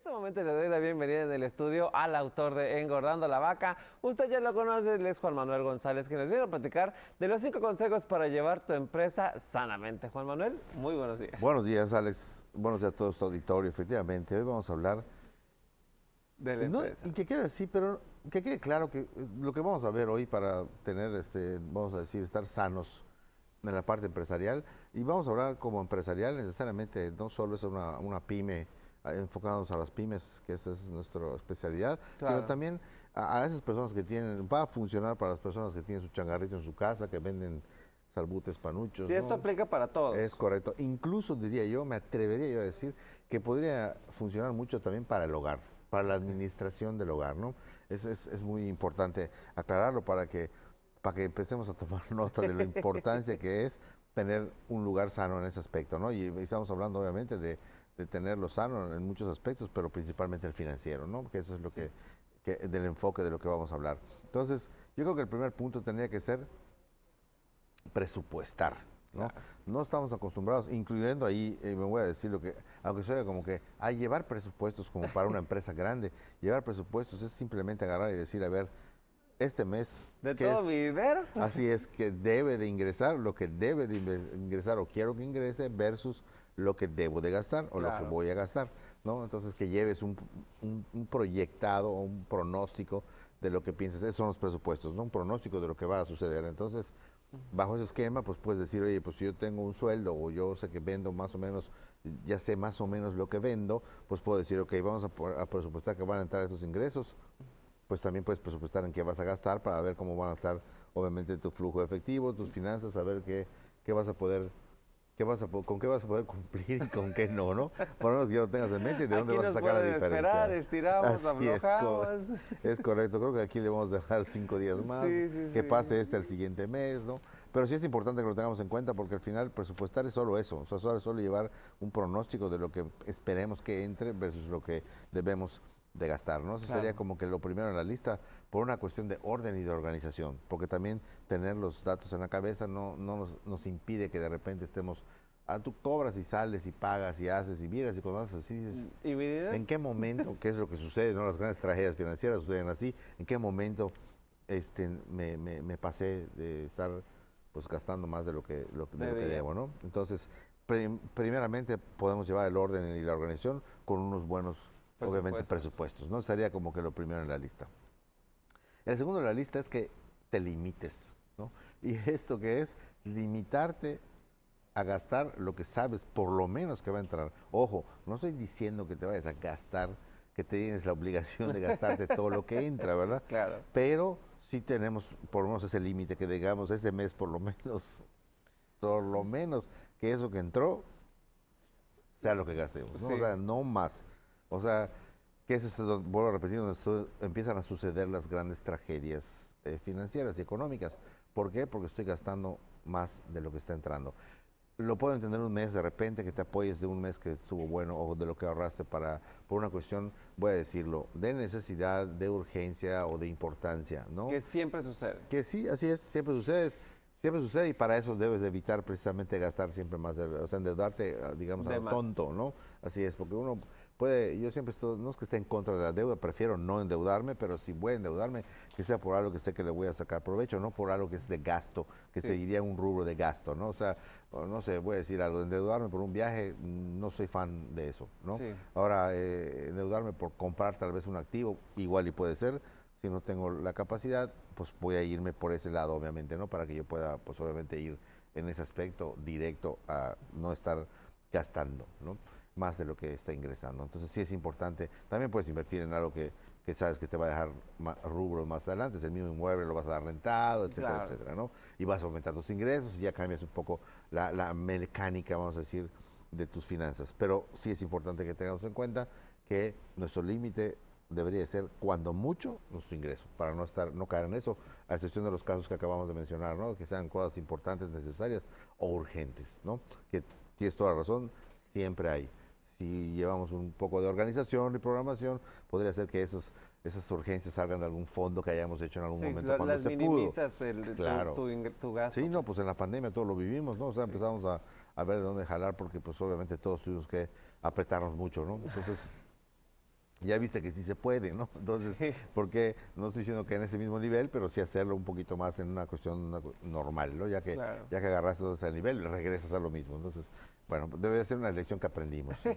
este momento le doy la bienvenida en el estudio al autor de Engordando la Vaca. Usted ya lo conoce, él es Juan Manuel González, que nos viene a platicar de los 5 consejos para llevar tu empresa sanamente. Juan Manuel, muy buenos días. Buenos días, Alex. Buenos días a todo este auditorio. Efectivamente, hoy vamos a hablar, De la no, empresa. y que quede así, pero que quede claro que lo que vamos a ver hoy para tener, vamos a decir, estar sanos en la parte empresarial, y vamos a hablar como empresarial necesariamente, no solo es una pyme, enfocándonos a las pymes, que esa es nuestra especialidad, sino Claro. también a esas personas que tienen, va a funcionar para las personas que tienen su changarrito en su casa, que venden salbutes, panuchos, Sí, esto ¿no? aplica para Es todos. correcto. Incluso diría yo, me atrevería yo a decir que podría funcionar mucho también para el hogar, para la Ok. administración del hogar, ¿no? Es muy importante aclararlo para que empecemos a tomar nota de la importancia que es tener un lugar sano en ese aspecto, ¿no? Y estamos hablando obviamente de tenerlo sano en muchos aspectos, pero principalmente el financiero, ¿no? Que eso es lo Sí, que del enfoque de lo que vamos a hablar. Entonces, yo creo que el primer punto tendría que ser presupuestar, ¿no? claro. No estamos acostumbrados, incluyendo ahí, me voy a decir lo que, aunque sea como que, a llevar presupuestos como para una empresa grande, llevar presupuestos es simplemente agarrar y decir, a ver, este mes, De ¿qué todo mi es? dinero. Así es que debe de ingresar, lo que debe de ingresar o quiero que ingrese versus lo que debo de gastar o lo que Claro. voy a gastar, ¿no? Entonces que lleves un proyectado o un pronóstico de lo que piensas, esos son los presupuestos, ¿no? Un pronóstico de lo que va a suceder. Entonces, bajo ese esquema, pues puedes decir, oye, pues si yo tengo un sueldo o yo sé que vendo más o menos, ya sé más o menos lo que vendo, pues puedo decir, ok, vamos a presupuestar que van a entrar estos ingresos, pues también puedes presupuestar en qué vas a gastar para ver cómo van a estar, obviamente, tu flujo de efectivo, tus finanzas, saber qué vas a poder, con qué vas a poder cumplir y con qué no, ¿no? Por lo menos que ya lo tengas en mente y de dónde Aquí vas a nos sacar la pueden esperar, diferencia. estiramos, Así aflojamos. es correcto. Creo que aquí le vamos a dejar 5 días más, Sí, sí, que pase el sí. siguiente mes, ¿no? Pero sí es importante que lo tengamos en cuenta porque al final presupuestar es solo eso, o sea, solo llevar un pronóstico de lo que esperemos que entre versus lo que debemos de gastar, ¿no? Eso sería Claro. como que lo primero en la lista por una cuestión de orden y de organización, porque también tener los datos en la cabeza no nos impide que de repente estemos, tú cobras y sales y pagas y haces y miras y cuando haces así dices, ¿Y mi dinero? ¿en qué momento, qué es lo que sucede, no? Las grandes tragedias financieras suceden así, ¿en qué momento me pasé de estar pues gastando más de lo que Debía. debo, ¿no? Entonces, primeramente podemos llevar el orden y la organización con unos buenos, obviamente, Presupuestos. presupuestos, ¿no? Sería como que lo primero en la lista. El segundo en la lista es que te limites, ¿no? Y esto que es limitarte a gastar lo que sabes por lo menos que va a entrar. Ojo, no estoy diciendo que te vayas a gastar, que te tienes la obligación de gastarte todo lo que entra, ¿verdad? Claro. Pero sí tenemos por lo menos ese límite que digamos este mes por lo menos que eso que entró sea lo que gastemos, ¿no? O Sí. sea, no más. O sea, que eso es vuelvo a repetir, donde empiezan a suceder las grandes tragedias financieras y económicas. ¿Por qué? Porque estoy gastando más de lo que está entrando. Lo puedo entender un mes de repente que te apoyes de un mes que estuvo bueno o de lo que ahorraste por una cuestión, voy a decirlo, de necesidad, de urgencia o de importancia, ¿no? Que siempre sucede. Que sí, así es, siempre sucede y para eso debes de evitar precisamente gastar siempre más, o sea, endeudarte, digamos, a De lo más. tonto, ¿no? Así es, porque uno puede, yo siempre estoy, no es que esté en contra de la deuda, prefiero no endeudarme, pero si voy a endeudarme, que sea por algo que sé que le voy a sacar provecho, no por algo que es de gasto, que se Sí. diría un rubro de gasto, ¿no? O sea, no sé, voy a decir algo, endeudarme por un viaje, no soy fan de eso, ¿no? Sí. Ahora, endeudarme por comprar tal vez un activo, igual y puede ser, si no tengo la capacidad, pues voy a irme por ese lado, obviamente, ¿no? Para que yo pueda, pues obviamente ir en ese aspecto directo a no estar gastando, ¿no? Más de lo que está ingresando. Entonces sí es importante. También puedes invertir en algo que sabes que te va a dejar rubros más adelante. Es el mismo inmueble, lo vas a dar rentado, etcétera, Claro. etcétera, ¿no? Y vas a aumentar tus ingresos y ya cambias un poco la mecánica, vamos a decir, de tus finanzas. Pero sí es importante que tengamos en cuenta que nuestro límite debería ser cuando mucho nuestro ingreso, para no caer en eso, a excepción de los casos que acabamos de mencionar, ¿no? Que sean cosas importantes, necesarias o urgentes, ¿no? Que tienes toda la razón, siempre hay. Si llevamos un poco de organización y programación, podría ser que esas urgencias salgan de algún fondo que hayamos hecho en algún Sí, momento cuando las se pudo. minimizas Claro. tu gasto, Sí, no, pues. pues en la pandemia todos lo vivimos, ¿no? O sea, Sí. empezamos a ver de dónde jalar porque pues obviamente todos tuvimos que apretarnos mucho, ¿no? Entonces, ya viste que sí se puede, ¿no? Entonces, Sí, porque no estoy diciendo que en ese mismo nivel, pero sí hacerlo un poquito más en una cuestión normal, ¿no? claro. Ya que agarraste ese nivel, regresas a lo mismo. Entonces, bueno, debe de ser una lección que aprendimos, ¿sí?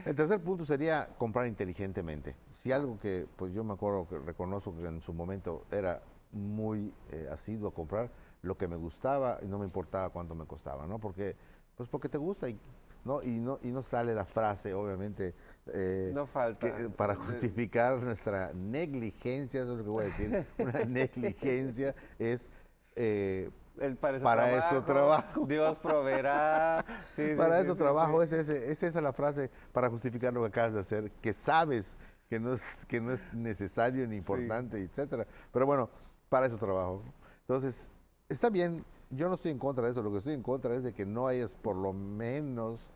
El tercer punto sería comprar inteligentemente. Si Ah, algo que, pues yo me acuerdo que reconozco que en su momento era muy asiduo a comprar lo que me gustaba y no me importaba cuánto me costaba, ¿no? Porque, pues porque te gusta y no sale la frase, obviamente, no falta. para justificar nuestra negligencia, eso es lo que voy a decir, una negligencia es eh, Él para su para eso trabajo, trabajo. Dios proveerá. Sí, sí, Para sí, eso sí, trabajo, sí. es esa la frase para justificar lo que acabas de hacer, que sabes que no es necesario ni Sí. importante, etcétera. Pero bueno, para eso trabajo. Entonces, está bien, yo no estoy en contra de eso, lo que estoy en contra es de que no hayas por lo menos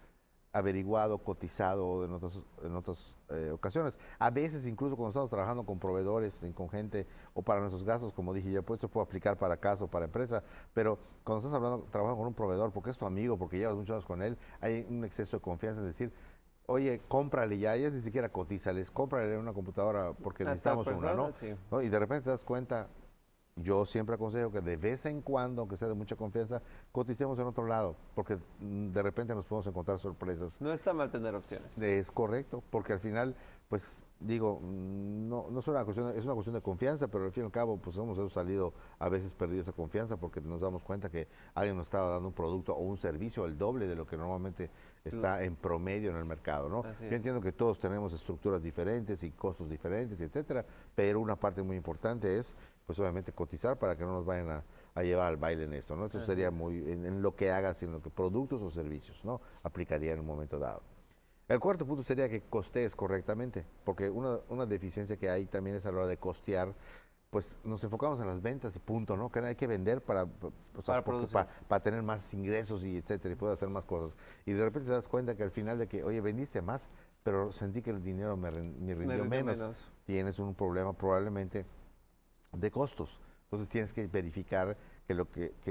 averiguado, cotizado en otras ocasiones. A veces, incluso cuando estamos trabajando con proveedores, con gente, o para nuestros gastos, como dije yo, pues esto puedo aplicar para casa o para empresa, pero cuando estás trabajando con un proveedor, porque es tu amigo, porque llevas muchos años con él, hay un exceso de confianza en decir, oye, cómprale ya, ellas ni siquiera cotízales, cómprale una computadora porque A tal necesitamos una, ¿no? persona, sí. ¿No? Y de repente te das cuenta, yo siempre aconsejo que de vez en cuando, aunque sea de mucha confianza, coticemos en otro lado, porque de repente nos podemos encontrar sorpresas. No está mal tener opciones. Es correcto, porque al final, pues digo, no es una cuestión, es una cuestión de confianza, pero al fin y al cabo, pues hemos salido a veces perdido esa confianza porque nos damos cuenta que alguien nos estaba dando un producto o un servicio el doble de lo que normalmente L- está en promedio en el mercado, ¿no? Así Yo es. entiendo que todos tenemos estructuras diferentes y costos diferentes, etcétera, pero una parte muy importante es, pues obviamente cotizar para que no nos vayan a llevar al baile en esto, ¿no? Esto Así sería es. muy en lo que hagas, en lo que productos o servicios, ¿no? Aplicaría en un momento dado. El cuarto punto sería que costees correctamente, porque una deficiencia que hay también es a la hora de costear, pues nos enfocamos en las ventas y punto, ¿no? Que hay que vender o sea, Para producir. para tener más ingresos y etcétera, y poder hacer más cosas. Y de repente te das cuenta que al final de que, oye, vendiste más, pero sentí que el dinero me Me rindió rindió menos. menos. Tienes un problema probablemente de costos. Entonces tienes que verificar que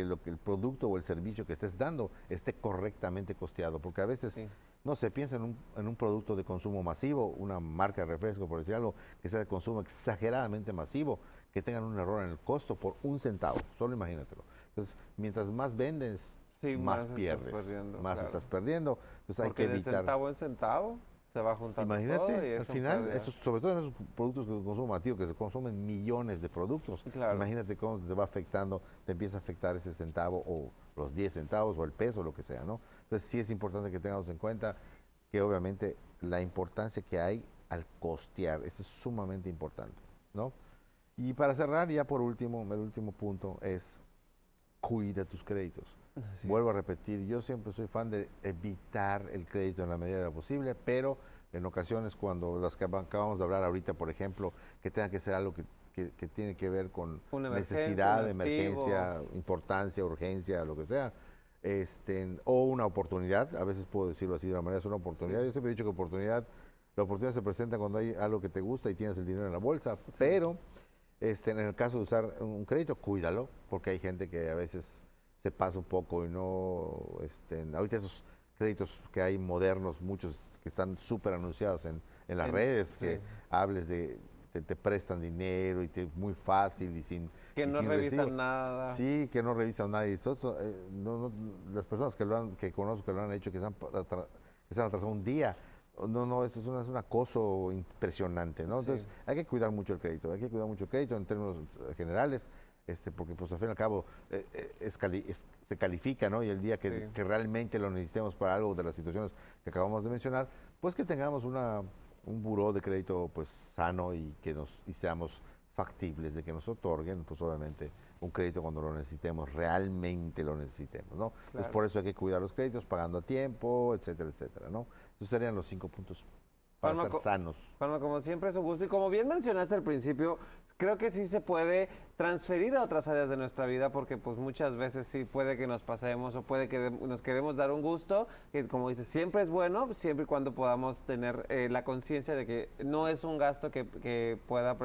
el producto o el servicio que estés dando esté correctamente costeado, porque a veces Sí. no se piensa en un producto de consumo masivo, una marca de refresco, por decir algo, que sea de consumo exageradamente masivo, que tengan un error en el costo por un centavo, solo imagínatelo. Entonces, mientras más vendes, Sí, más más estás pierdes, perdiendo, más claro. estás perdiendo. Entonces hay que Porque de evitar. centavo en centavo se va juntando todo y Imagínate, al son final, pérdidas. sobre todo en esos productos de consumo masivo que se consumen millones de productos, Claro. imagínate cómo te va afectando, te empieza a afectar ese centavo o los 10 centavos o el peso, lo que sea, ¿no? Entonces sí es importante que tengamos en cuenta que obviamente la importancia que hay al costear, eso es sumamente importante, ¿no? Y para cerrar, ya por último, el último punto es cuida tus créditos. Así es. Vuelvo a repetir, yo siempre soy fan de evitar el crédito en la medida de lo posible, pero en ocasiones cuando las que acabamos de hablar ahorita, por ejemplo, que tenga que ser algo que tiene que ver con Una emergencia, un necesidad, activo. emergencia, importancia, urgencia, lo que sea, o una oportunidad, a veces puedo decirlo así de una manera, es una Sí, oportunidad. Yo siempre he dicho que la oportunidad se presenta cuando hay algo que te gusta y tienes el dinero en la bolsa, sí. pero en el caso de usar un crédito, cuídalo, porque hay gente que a veces se pasa un poco y no, ahorita esos créditos que hay modernos, muchos que están súper anunciados en las redes, Sí. que hables de, te prestan dinero y muy fácil Que y no sin recibo. revisan nada. Sí, que no revisan nada. Y las personas que conozco que lo han hecho, que se han atrasado un día, no, eso es un acoso impresionante, ¿no? Sí. Entonces, hay que cuidar mucho el crédito, hay que cuidar mucho el crédito en términos generales, porque pues al fin y al cabo se califica, ¿no? Y el día Sí. que realmente lo necesitemos para algo de las situaciones que acabamos de mencionar, pues que tengamos un buró de crédito pues sano y seamos factibles de que nos otorguen, pues obviamente un crédito cuando lo necesitemos, realmente lo necesitemos, ¿no? Entonces Claro. por eso hay que cuidar los créditos, pagando a tiempo, etcétera, etcétera, ¿no? Esos serían los 5 puntos para estar Fármaco, sanos. como siempre es un gusto y como bien mencionaste al principio, creo que sí se puede transferir a otras áreas de nuestra vida porque pues muchas veces sí puede que nos pasemos o puede que nos queremos dar un gusto, que como dices, siempre es bueno, siempre y cuando podamos tener la conciencia de que no es un gasto que pueda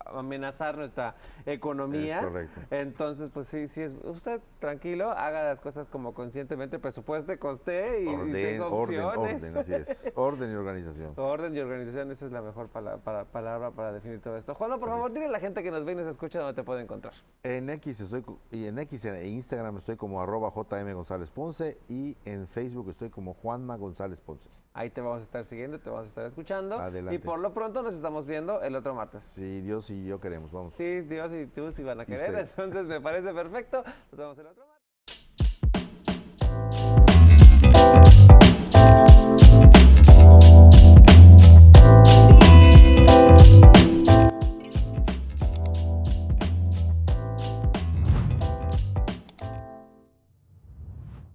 amenazar nuestra economía. Es correcto. Entonces, pues sí, sí, usted tranquilo, haga las cosas como conscientemente, presupueste, costee y tenga opciones. Orden, así es. Orden y organización. Orden y organización, esa es la mejor palabra para definir todo esto. Juanma, por Así favor, es. dile a la gente que nos ve y nos escucha dónde te puede encontrar. En X y en X e Instagram estoy como @JM González Ponce y en Facebook estoy como Juanma González Ponce. Ahí te vamos a estar siguiendo, te vamos a estar escuchando. Adelante. Y por lo pronto nos estamos viendo el otro martes. Si Dios y yo queremos, vamos. Sí, Dios y tú sí van a Y querer, usted. entonces me parece perfecto. Nos vemos el otro martes.